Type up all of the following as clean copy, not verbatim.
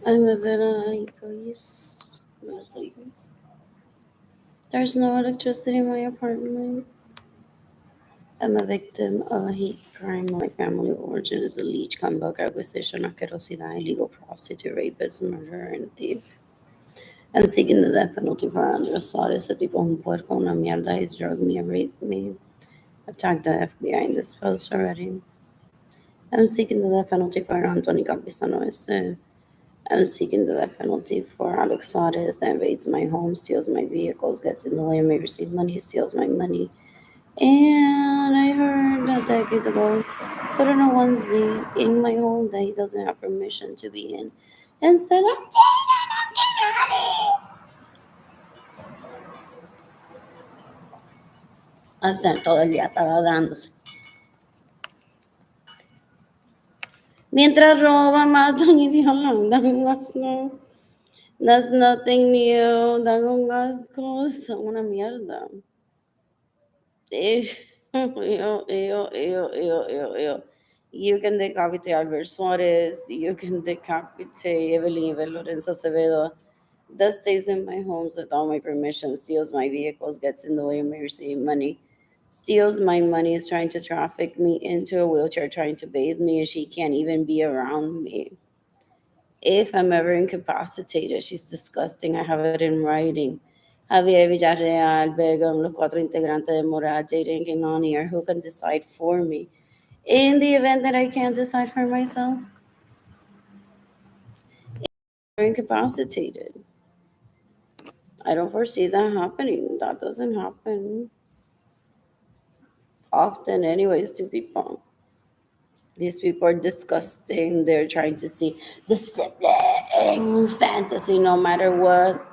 I'm a Venezuelans. Venezuelans. There's no electricity in my apartment. I'm a victim of a hate crime. My family origin is a leech, comeback, acquisition, asquerosidad, illegal prostitute, rapist, murderer, and thief. I'm seeking the death penalty for Andres Suarez. Ese tipo es un puerco, una mierda. He's drugged me and raped me. I've tagged the FBI in this post already. I'm seeking the death penalty for Anthony Campizano. I'm seeking the death penalty for Alex Suarez that invades my home, steals my vehicles, gets in the way of me receive money, steals my money. And I heard that decades ago, put in a onesie in my home that he doesn't have permission to be in. And said, I'm hasta todo el día taladrándose. Mientras roban, matan y violan, dan un asco. That's nothing new. Dan un asco, son una mierda. Ew, ew, ew, ew, ew, ew, ew. You can decapitate Albert Suarez. You can decapitate Evelyn Lorenzo Acevedo. That stays in my homes without my permission, steals my vehicles, gets in the way of me receiving money, steals my money, is trying to traffic me into a wheelchair, trying to bathe me, and she can't even be around me. If I'm ever incapacitated, she's disgusting. I have it in writing. Javier Villarreal, Begum, los cuatro integrantes de Morad, Jaden Kinani, or who can decide for me. In the event that I can't decide for myself, I'm incapacitated. I don't foresee that happening. That doesn't happen often, anyways, to people. These people are disgusting. They're trying to see the sibling fantasy no matter what.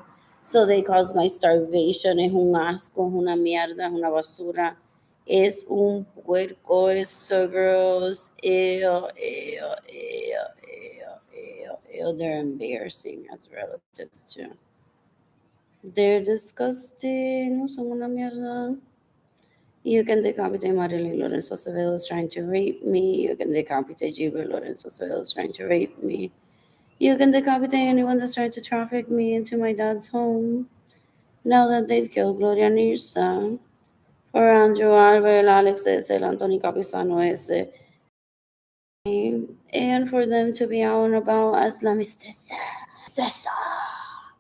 So they cause my starvation. Es un asco, es una mierda, es una basura. Es un puerco, es so gross. Ew, ew, ew, ew, ew, ew. They're embarrassing as relatives too. They're disgusting. Son una mierda. You can decapitate Marilyn Lorenzo Acevedo is trying to rape me. You can decapitate Gilbert Lorenzo Acevedo is trying to rape me. You can decapitate anyone that's trying to traffic me into my dad's home. Now that they've killed Gloria Nirsa, for Andrew Albert, Alex S., el Anthony Capizano S., and for them to be out and about as la mistressa. Mistressa.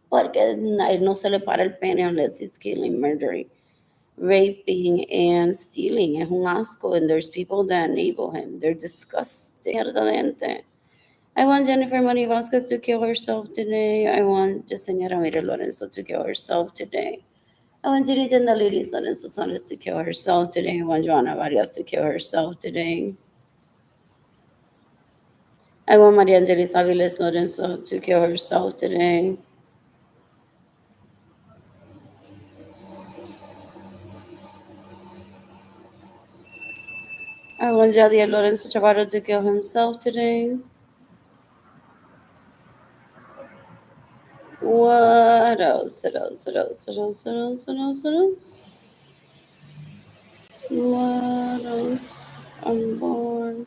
Porque no se le para el pene unless he's killing, murdering, raping, and stealing. Es un asco, and there's people that enable him. They're disgusting. I want Jennifer Marie Vasquez to kill herself today. I want Yesenia Mira Lorenzo to kill herself today. I want Dirigenda Liris Lorenzo Sones to kill herself today. I want Joana Varias to kill herself today. I want Maria Angelis Aviles Lorenzo to kill herself today. I want Jadiel Lorenzo Chavarro to kill himself today. What else? What else? What else? What else? What else? What else? What else? What else? I'm bored.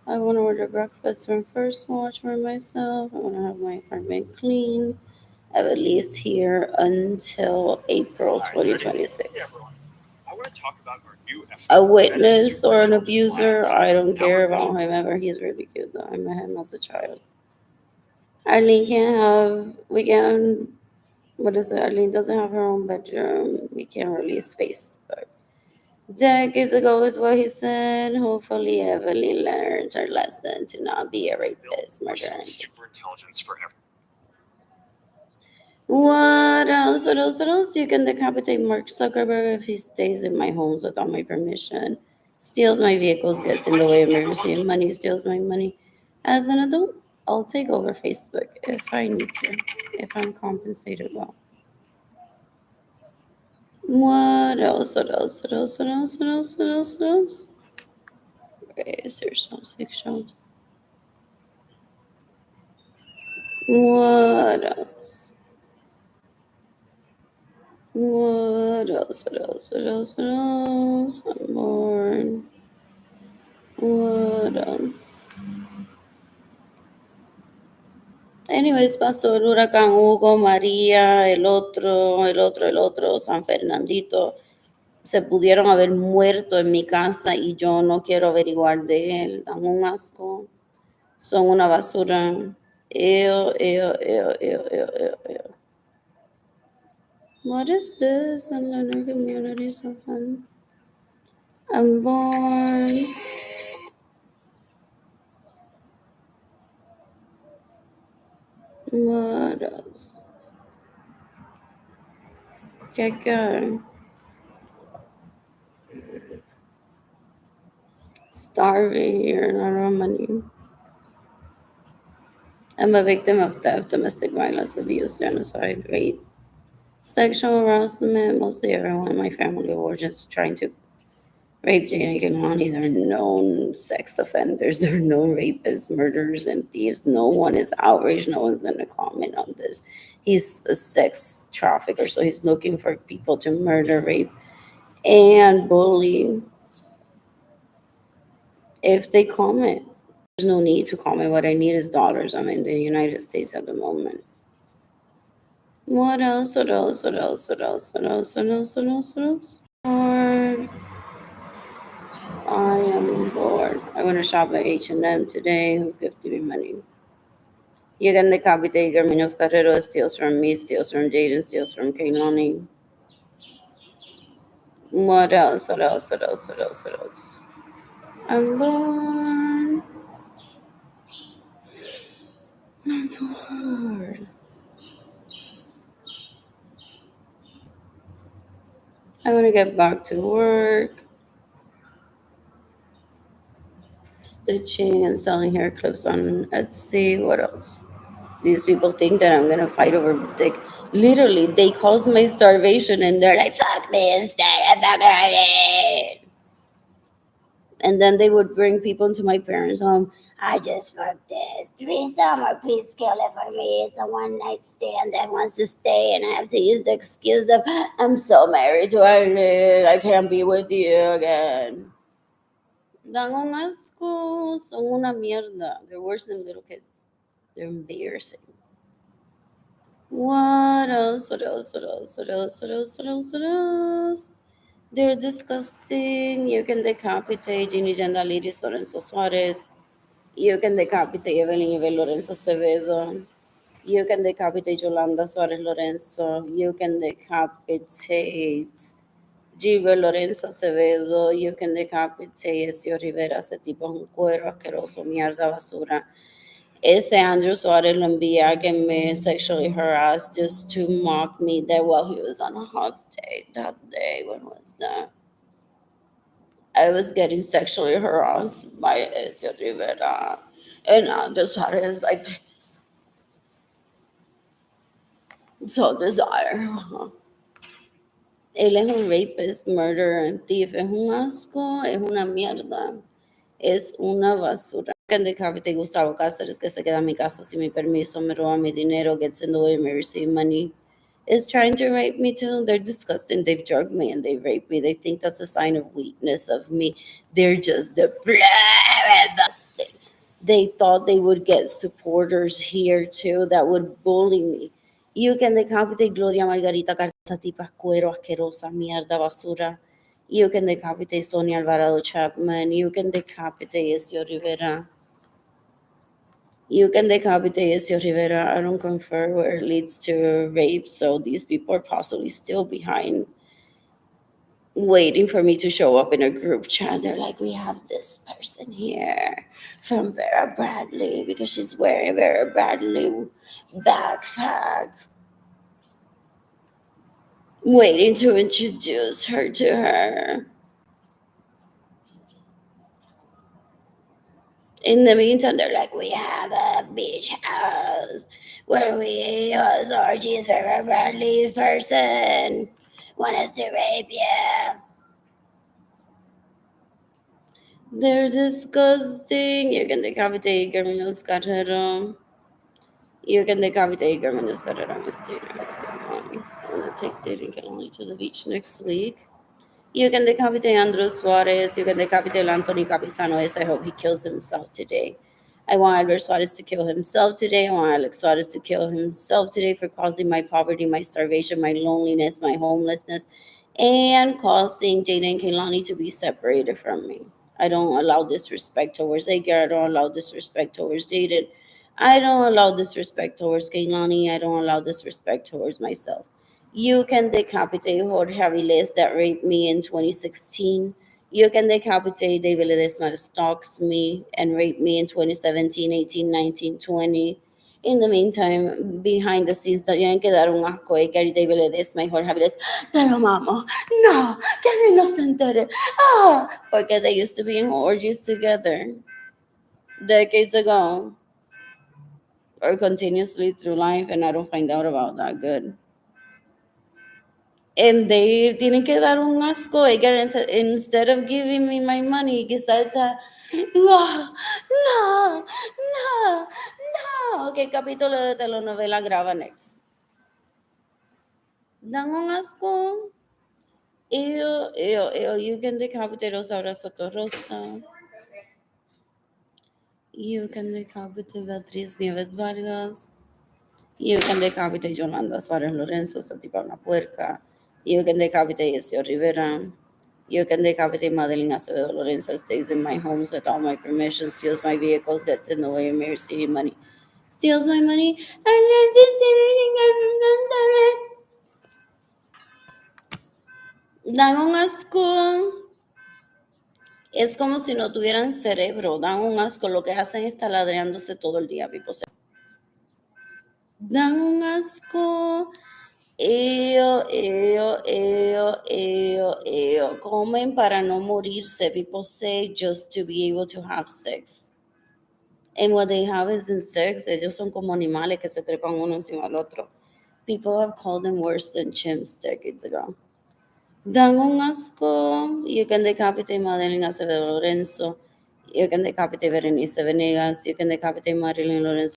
I want to order breakfast from First Watch for myself. I want to have my apartment clean. I have at least here until April 2026. A witness or an abuser, I don't care about him. He's really cute though. I met him as a child. Arlene can't have, we can, what is it? Arlene doesn't have her own bedroom. We can't release Facebook. Decades ago is what he said. Hopefully, Evelyn learns her lesson to not be a rapist, murderer. What else? What else? What else? You can decapitate Mark Zuckerberg if he stays in my homes without my permission. Steals my vehicles, gets in the way of me receiving money, steals my money. As an adult, I'll take over Facebook if I need to, if I'm compensated well. What else? What else? What else? What else? What else? What else? What else? Where is there some section? What else? What else? What else? What else? What else? I'm bored. What else? Anyways, pasó el huracán Hugo, María, San Fernandito. Se pudieron haber muerto en mi casa y yo no quiero averiguar de él. Dan un asco. Son una basura. Ew, ew, ew, ew, ew, ew, ew. What is this? I'm learning community so fun. I'm born. What else? ¿Qué? Starving here, not on money. I'm a victim of theft, domestic violence, abuse, genocide, rape, sexual harassment. Mostly everyone in my family were just trying to rape Jane Gianni. They're known sex offenders, they're known rapists, murderers, and thieves. No one is outraged. No one's going to comment on this. He's a sex trafficker, so he's looking for people to murder, rape, and bully. If they comment, there's no need to comment. What I need is dollars. I'm in the United States at the moment. What else? What else? What else? What else? What else? What else? What else? What else? Lord, I am bored. I want to shop at H&M today. Who's gifting me money? Llegan de Capita Igor Munoz Carrero, steals from me, steals from Jaden, steals from Kainani. What else? What else? What else? What else? What else? I'm bored. I'm bored. I want to get back to work. Stitching and selling hair clips on Etsy. What else? These people think that I'm gonna fight over dick. Literally, they caused my starvation and they're like, fuck this, fuck it. And then they would bring people into my parents' home. I just fucked this. Threesome, or please kill it for me. It's a one night stand that wants to stay, and I have to use the excuse of I'm so married to Arlene. I can't be with you again. Dan un asco, son una mierda. They're worse than little kids. They're embarrassing. What else? What else? What else? What else? What else? What else? What else? They're disgusting. You can decapitate Ginny Jandaliris Lorenzo Suarez. You can decapitate Evelyn Evel Lorenzo Acevedo. You can decapitate Yolanda Suarez Lorenzo. You can decapitate Gilbert Lorenzo Acevedo. You can decapitate Ezio Rivera. Ese tipo es un cuero asqueroso, mierda, basura. Ese Andrew Suarez lo envía que me sexually harassed just to mock me that while he was on a hot date that day. When was that? I was getting sexually harassed by Ezio Rivera and Andrew Suarez like this. So desire. Él es un rapist, murderer, and thief. Es un asco, es una mierda. Es una basura. Que decapite Gustavo Cáceres, que se queda en mi casa sin mi permiso, me roba mi dinero, gets in the way, me receive money, is trying to rape me too. They're disgusting. They've drugged me and they've raped me. They think that's a sign of weakness of me. They're just the disgusting. They thought they would get supporters here too that would bully me. You can decapitate Gloria Margarita Carta tipa cuero asquerosa, mierda, basura. You can decapitate Sonia Alvarado Chapman. You can decapitate Ezio Rivera. You can decapitate Ezio Rivera. I don't confer where it leads to rape, so these people are possibly still behind, waiting for me to show up in a group chat. They're like, we have this person here from Vera Bradley because she's wearing Vera Bradley backpack. Waiting to introduce her to her. In the meantime, they're like, we have a beach house where we host orgies for a Bradley person. Want us to rape you? They're disgusting. You can decapitate Germanos Carrero. You can decapitate Germanos Carrero. I'm going to take dating only to the beach next week. You can decapitate Andrew Suarez. You can decapitate Anthony Capizano. I hope he kills himself today. I want Albert Suarez to kill himself today. I want Alex Suarez to kill himself today for causing my poverty, my starvation, my loneliness, my homelessness, and causing Jada and Kaylani to be separated from me. I don't allow disrespect towards Edgar. I don't allow disrespect towards Jaden. I don't allow disrespect towards Kaylani. I don't allow disrespect towards myself. You can decapitate Jorge Aviles that raped me in 2016. You can decapitate David Ledesma that stalks me and raped me in 2017, 18, 19, 20. In the meantime, behind the scenes, tienen que dar un asco de Gary David Ledesma y Jorge Aviles. Te lo mamo. No, Gary no se entere. Ah, porque they used to be in orgies together decades ago or continuously through life, and I don't find out about that good. And they tienen que dar un asco. Instead of giving me my money, quizás está, no, no, no, no. ¿Qué capítulo de telenovela graba next? Dan un asco. You can decapitate Rosaura Soto Rosa. You can decapitate Beatriz Nieves Vargas. You can decapitate Yolanda Suárez Lorenzo, esa tipa una puerca. You can decapitate Ezio Rivera. You can decapitate Madeline Acevedo Lorenzo, stays in my homes without my permission, steals my vehicles, gets in the way of me receiving money, steals my money, and then this dan un asco. Es como si no tuvieran cerebro, dan un asco. Lo que hacen es taladreándose todo el día, people. Dan un asco. Comen para no morirse. People say just to be able to have sex. And what they have is in sex. Ellos son como animales que se trepan uno encima del otro. People have called them worse than chimps decades ago. Dan un asco. You can decapitate Madeline Acevedo Lorenzo. You can decapitate Berenice Venegas. You can decapitate Marilyn Lorenzo.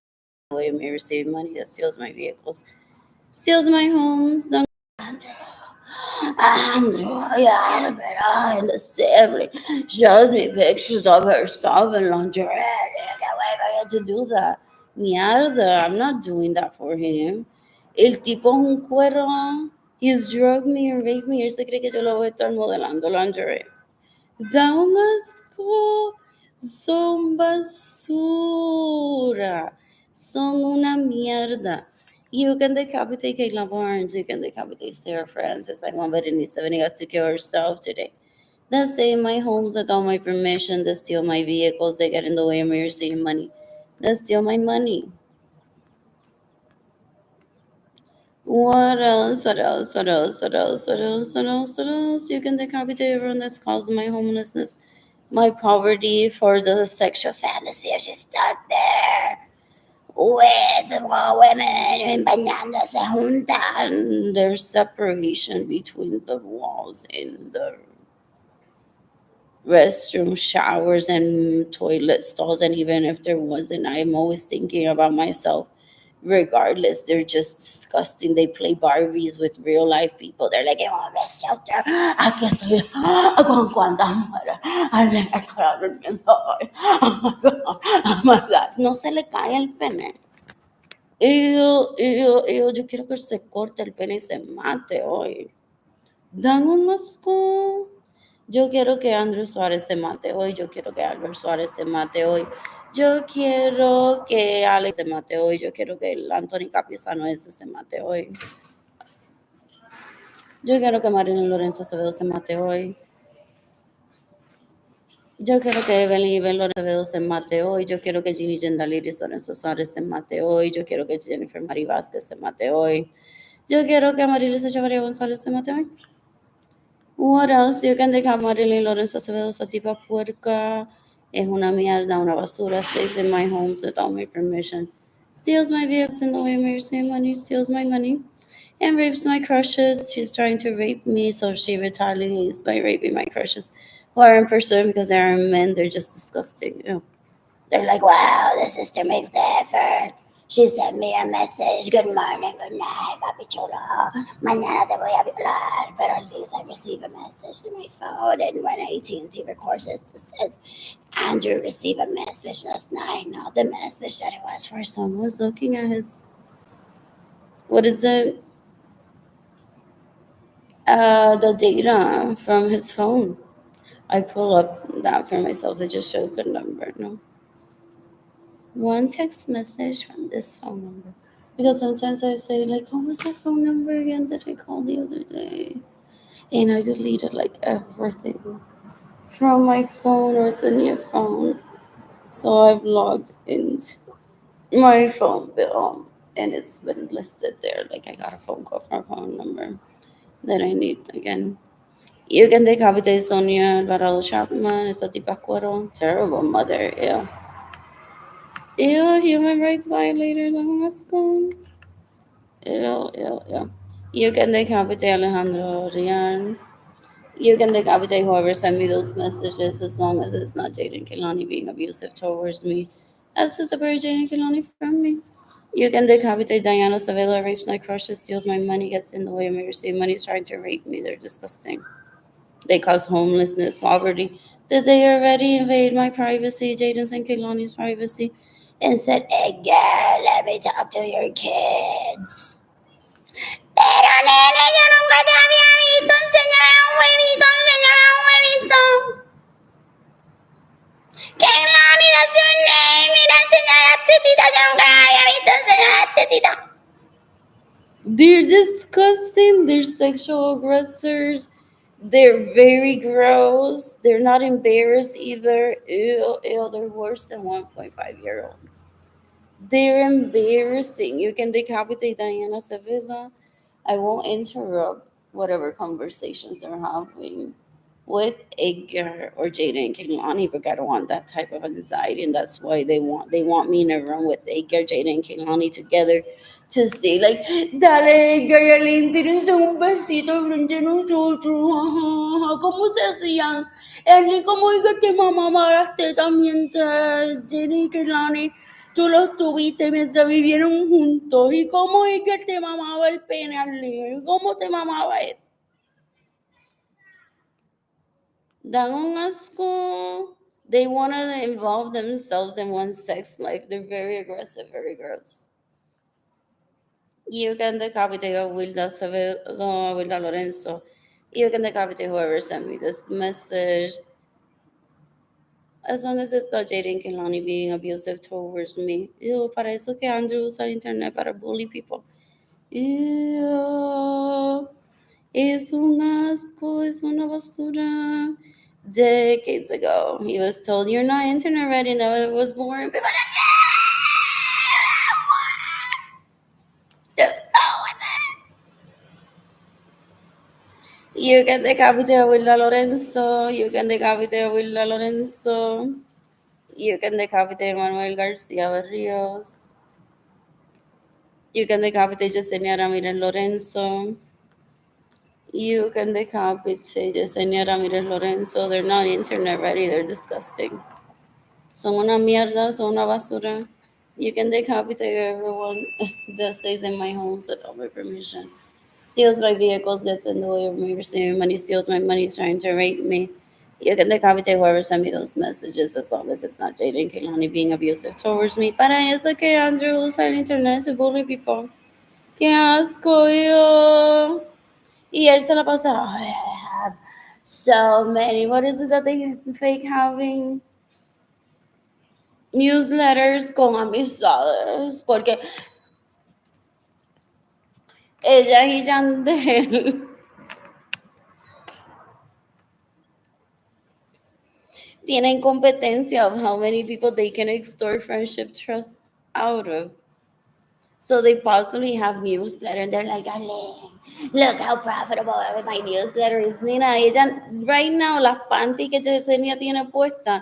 Way of me receiving money that steals my vehicles, steals my homes. Albert, in the assembly shows me pictures of herself in lingerie. I can't wait for you to do that. Mierda, I'm not doing that for him. El tipo es un cuero. He's drugged me or raped me. Él se cree que yo lo voy a estar modelando lingerie. Da un asco. Son basura. Son una mierda. You can decapitate Kayla Barnes. You can decapitate Sarah Francis. I want Berenice Venegas to kill herself today. They stay in my homes without my permission. They steal my vehicles. They get in the way of me receiving money. They steal my money. What else? What else? What else? What else? What else? What else? What else? You can decapitate everyone that's causing my homelessness, my poverty for the sexual fantasy. She's stuck there with women bañándose juntas. There's separation between the walls in the restroom, showers, and toilet stalls. And even if there wasn't, I'm always thinking about myself. Regardless, they're just disgusting. They play Barbies with real life people. They're like, homeless shelter. Aquí estoy con cuántas mujeres. Estoy durmiendo hoy. Oh my God. Oh my God. No se le cae el pene. Yo quiero que se corte el pene y se mate hoy. Dan un asco. Yo quiero que Andrew Suárez se mate hoy. Yo quiero que Albert Suárez se mate hoy. Yo quiero que Alex se mate hoy. Yo quiero que el Anthony Capistrano ese se mate hoy. Yo quiero que Marilyn Lorenzo Acevedo se mate hoy. Yo quiero que Evelyn Lorenzo Acevedo se mate hoy. Yo quiero que Ginny Gendaliris Lorenzo Suárez se mate hoy. Yo quiero que Jennifer Mari Vázquez se mate hoy. Yo quiero que Amarilis Echeverría González se mate hoy. What else? You can dejar Marilyn Lorenzo Acevedo, esa tipa puerca. Es una mierda, una basura. Stays in my homes without my permission. Steals my vehicles in the way of me receiving money. Steals my money. And rapes my crushes. She's trying to rape me, so she retaliates by raping my crushes who aren't pursuing because they're men. They're just disgusting. They're like, wow, the sister makes the effort. She sent me a message. Good morning, good night, papi chulo. Mañana te voy a violar. But at least I receive a message to my phone. And when AT&T records it, it says, Andrew received a message last night. Not the message that it was for someone who's looking at his, what is it? The data from his phone. I pull up that for myself. It just shows the number. No. One text message from this phone number. Because sometimes I say, like, what was the phone number again that I called the other day? And I deleted, like, everything from my phone, or it's a new phone. So I've logged into my phone bill, and it's been listed there. Like, I got a phone call from a phone number that I need again. You can decapitate Sonia Alvarado Chapman, esa tipa cuero. Terrible mother, ew. Ew, human rights violator, let's go. Ew, ew, ew. You can decapitate Alejandro Rian. You can decapitate whoever sent me those messages, as long as it's not Jaden Kilani being abusive towards me. As to separate Jaden Kilani from me. You can decapitate Diana Savela, rapes my crushes, steals my money, gets in the way of me receiving money, trying to rape me. They're disgusting. They cause homelessness, poverty. Did they already invade my privacy, Jaden's and Kilani's privacy, and said, hey, girl, let me talk to your kids? Pero nene, yo nunca te había visto. Enséñame un huevito, enséñame un huevito. Kilani, that's your name. Mira, enseña las tetitas. Yo nunca la había visto. Enseña las tetitas. They're disgusting. They're sexual aggressors. They're very gross. They're not embarrassed either. Ew, ew, they're worse than 1.5-year-olds. They're embarrassing. You can decapitate Diana Sevilla. I won't interrupt whatever conversations they're having with Edgar or Jada and Kehlani, because I don't want that type of anxiety, and that's why they want me in a room with Edgar, Jada, and Kehlani together to say, like, dale Edgar, ya le interesa un besito frente a nosotros. ¿Cómo se hacían? Él como diga que mamá maraste también Jada y Kehlani. Tú los tuviste mientras vivieron juntos. ¿Y cómo es que te mamaba el pene al niño? ¿Cómo te mamaba él? Dan un asco. They want to involve themselves in one's sex life. They're very aggressive, very gross. You can decapitate Wilda Savedo, Wilda Lorenzo. You can decapitate whoever sent me this message. As long as it's not Jaden Kilani being abusive towards me. Ew, para eso que Andrew usa el internet para bully people. Ew. Es un asco, es una basura. Decades ago, he was told, you're not internet ready, and I was born. People like, just go with it. You can decapitate Wilda Lorenzo. You can decapitate Wilda Lorenzo. You can decapitate Manuel Garcia Barrios. You can decapitate Yesenia Ramirez Lorenzo. You can decapitate Yesenia Ramirez Lorenzo. They're not internet ready. They're disgusting. Son una mierda, son una basura. You can decapitate everyone that stays in my homes without my permission. Steals my vehicles, gets in the way of me receiving money, steals my money, trying to rape me. You can decapitate whoever sent me those messages, as long as it's not Jaden Kehlani being abusive towards me. Para eso que Andrew usa el internet to bully people. ¡Qué asco, yo! Y él se la pasa, oh, I have so many. What is it that they fake having? Newsletters con amistades, porque ella y Yandel tienen competencia of how many people they can extort friendship trust out of. So they possibly have newsletter, and they're like, Ale, look how profitable my newsletter is. Nina, ella, right now, las panty que Yesenia tiene puesta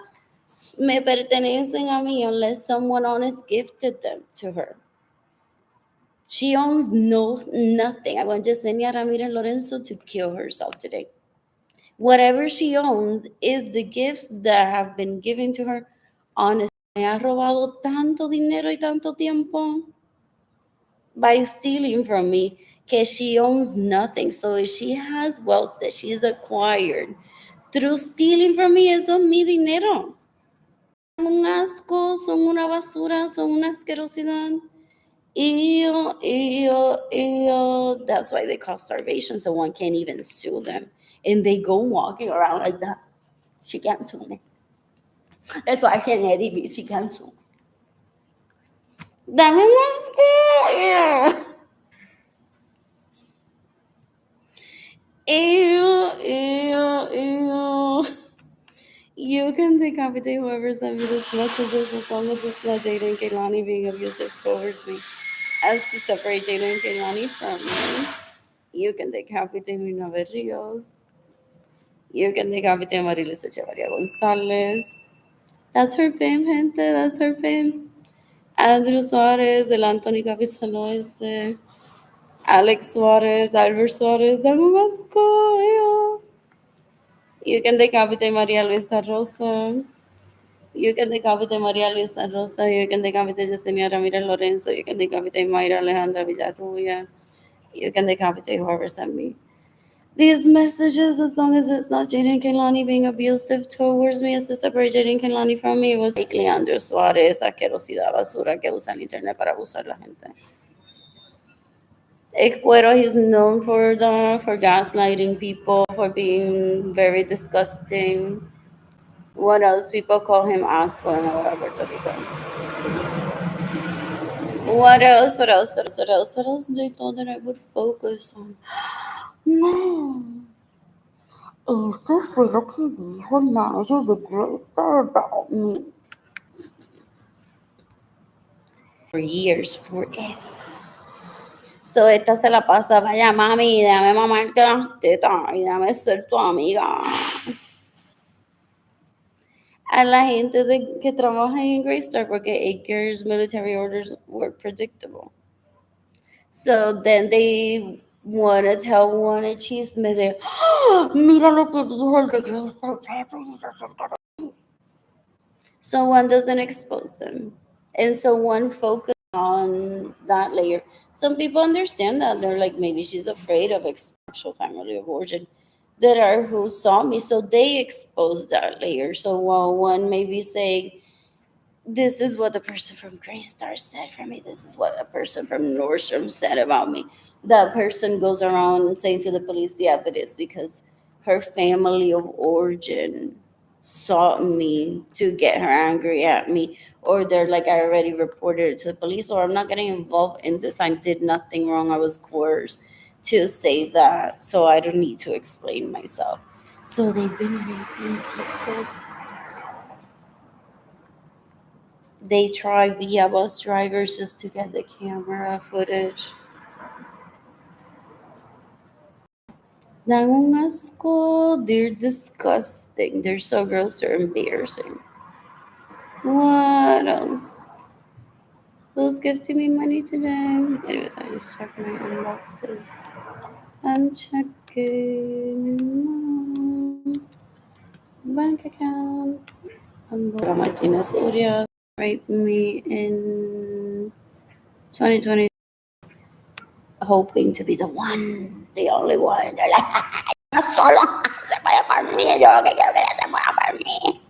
me pertenecen a mí unless someone honest gifted them to her. She owns nothing. I want Yesenia Ramirez Lorenzo to kill herself today. Whatever she owns is the gifts that have been given to her honestly. Me ha robado tanto dinero y tanto tiempo. by stealing from me, because she owns nothing. So if she has wealth that she's acquired through stealing from me, eso es mi dinero. Un asco, son una basura, son una asquerosidad. Ew, ew, ew. That's why they cause starvation, so one can't even sue them. And they go walking around like that. She can't sue me. Esto hay que añadir, she can't sue me. Dame un asco. Ew, ew, ew. You can decapitate whoever sent me this messages as long as it's not Jada and Kaylani being abusive towards me. As to separate Jada and Kaylani from me, you can decapitate Nave Rios. You can decapitate Marilisa Echevarria Gonzalez. That's her fame, gente. That's her fame. Andrew Suarez, el Anthony Capizano, Alex Suarez, Albert Suarez, dame más coyo. You can decapitate Maria Luisa Rosa. You can decapitate Maria Luisa Rosa. You can decapitate Yesenia Ramirez Lorenzo. You can decapitate Mayra Alejandra Villarrubia. You can decapitate whoever sent me these messages as long as it's not Jaden Kelani being abusive towards me. As to separate Jaden Kelani from me, it was like Leandro Suárez, asquerosidad basura que usa el internet para abusar la gente. Ecuero, he's known for gaslighting people, for being very disgusting. What else? People call him Asco in Puerto Rico. What else? What else? What else? What else? What else they thought that I would focus on? No. Ese fue lo que dijo el manager de Greystar about me. For years, forever. So esta se la pasa, vaya mami, déjame mamarte las tetas y déjame ser tu amiga. A la gente que trabaja en Greystar, porque Acres military orders were predictable. So then they want to tell one a chisme de, ¡oh, mira lo que dijo el de Greystar Properties acerca de... So one doesn't expose them. And so one focuses on that layer. Some people understand that. They're like, maybe she's afraid of actual family of origin that are who saw me. So they expose that layer. So while one maybe say, this is what the person from Greystar said for me. This is what a person from Nordstrom said about me. That person goes around saying to the police, yeah, but it's because her family of origin sought me to get her angry at me. Or they're like, I already reported it to the police, or I'm not getting involved in this. I did nothing wrong. I was coerced to say that. So I don't need to explain myself. So they've been raping people. They try via bus drivers just to get the camera footage. Dan un asco. They're disgusting. They're so gross. They're embarrassing. What else? Who's gifting me money today? Anyways, I just checked my inboxes. I'm checking my bank account. Laura Martinez Uria raped me in 2020. Hoping to be the one, the only one. They're like, solo se puede por mí, yo lo que quiero que ella se muera por mí.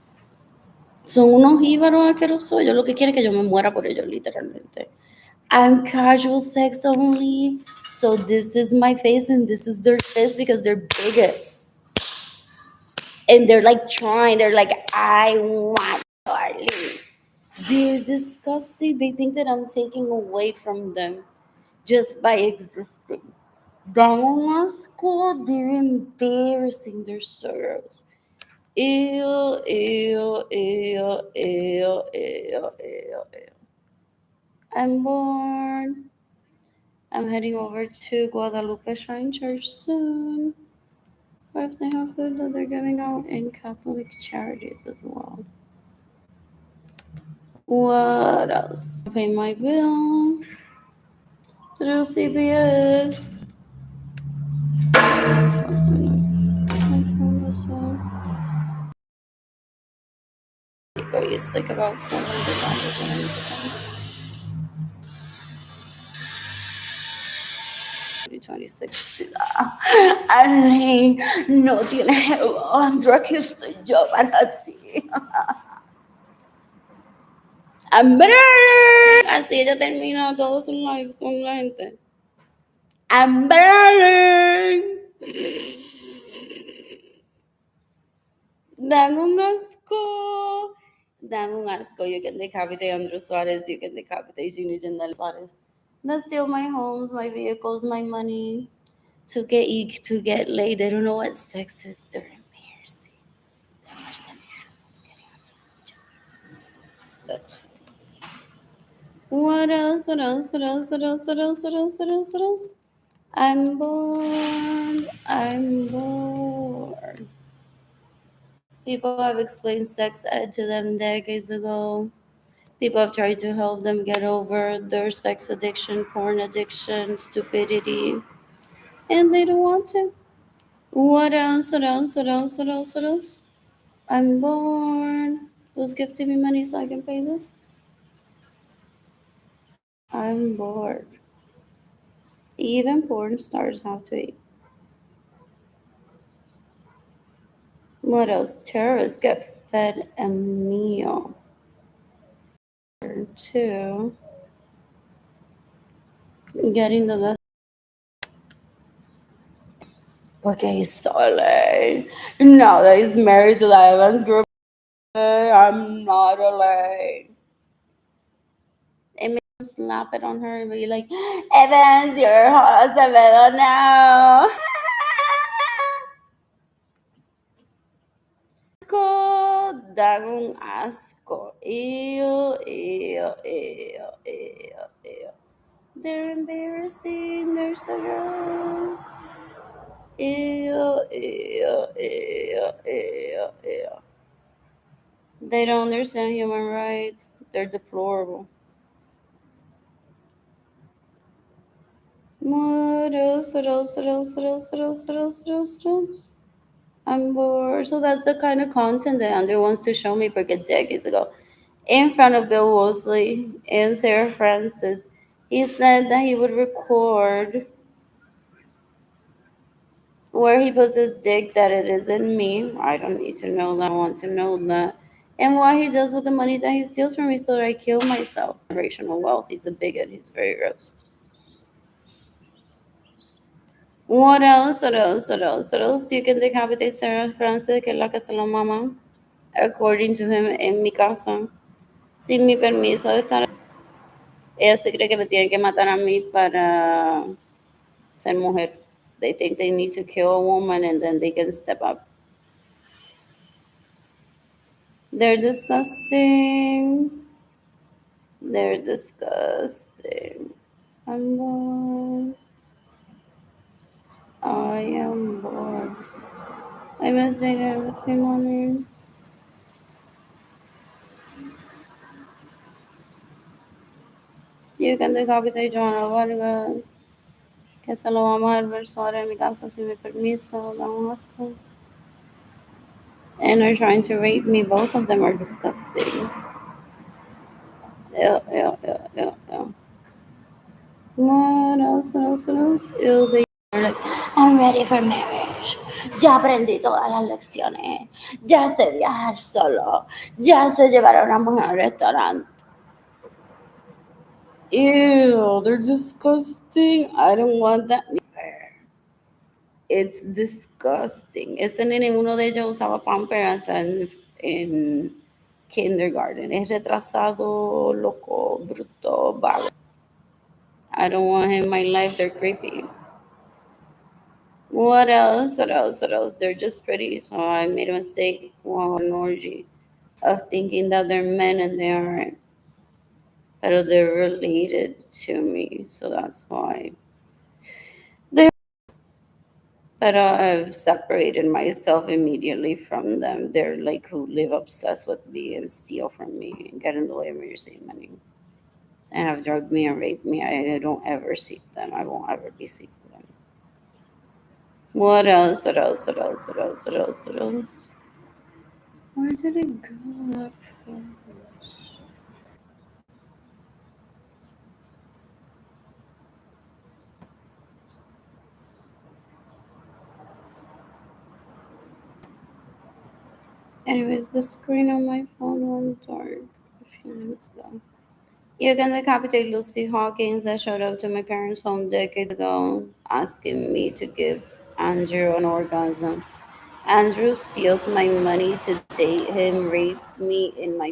Son unos íbaros asquerosos, ellos lo que quieren es que yo me muera por ellos, literalmente. I'm casual sex only, so this is my face and this is their face because they're bigots. And they're like trying, they're like, I want Charlie. They're disgusting. They think that I'm taking away from them just by existing. Dan un asco, they're embarrassing, they're so gross. Ew, ew, ew, ew, ew, ew, ew. I'm bored. I'm heading over to Guadalupe Shrine Church soon. What if they have food that they're giving out in Catholic charities as well? What else? Pay my bill through CBS. It's like about $400. 2026. Arlene, no tienes otro, aquí estoy yo para ti. ¡Hambre! Así ella termina todos sus lives con la gente. ¡Hambre! Dan un asco. Dan un asco. You can decapitate Andrew Suarez. You can decapitate Gino Jandal Suarez. They steal my homes, my vehicles, my money to get laid. They don't know what sex is. They're embarrassing. They're worse than animals getting onto each other. What else? What else? What else? What else? What else? What else? What else? What else? I'm bored. I'm bored. People have explained sex ed to them decades ago. People have tried to help them get over their sex addiction, porn addiction, stupidity, and they don't want to. What else? What else? What else? What else? What else? I'm bored. Who's gifting me money so I can pay this? I'm bored. Even porn stars have to eat. What else? Terrorists get fed a meal. Two. Getting the porque he's so late. Now that he's married to the Evans group, I'm not late. It made him slap it on her and be like, Evans, your husband now. Asco, dan un asco. Ew, ew, ew, ew, ew. They're embarrassing. They're so gross. Ew, ew, ew, ew, ew. They don't understand human rights. They're deplorable. What else? What else? What else? What else? What else? What else? What else? What else? I'm bored. So that's the kind of content that Andrew wants to show me because decades ago, in front of Bill Moseley and Sarah Francis, he said that he would record where he puts his dick that it isn't me. I don't need to know that. I want to know that. And what he does with the money that he steals from me so that I kill myself. Generational wealth. He's a bigot. He's very gross. What else? What else? What else? What else? You can decapitate Sarah Francis, que es la que se lo mama, according to him, en mi casa, sin mi permiso de estar. Ella se cree que me tienen que matar a mí para ser mujer. They think they need to kill a woman and then they can step up. They're disgusting. They're disgusting. I'm bored. I am bored. I miss Jada. I miss my mommy. You can decapitate Joanna Vargas. Que se lo vamos a adversar en mi casa sin mi permiso. Da un asco. And they're trying to rape me. Both of them are disgusting. Ew, ew, ew, ew, ew. What else? What else? What else? Ew, they are like, I'm ready for marriage. Ya aprendí todas las lecciones. Ya sé viajar solo. Ya sé llevar a una mujer al restaurante. Ew, they're disgusting. I don't want that. It's disgusting. Este nene, uno de ellos usaba pamper hasta en kindergarten. Es retrasado, loco, bruto, vago. I don't want him in my life. They're creepy. What else? What else? What else? They're just pretty. So I made a mistake, an orgy, of thinking that they're men and they aren't. But they're related to me. So that's why. But I've separated myself immediately from them. They're like who live obsessed with me and steal from me and get in the way of me receiving money. And have drugged me and raped me. I don't ever seek them. I won't ever be seeking them. What else? What else? What else? What else? What else? What else? Where did it go? Anyways, the screen on my phone went dark a few minutes ago. You can decapitate Lucy Hawkins that showed up to my parents' home decades ago, asking me to give Andrew an orgasm. Andrew steals my money to date him, rape me in my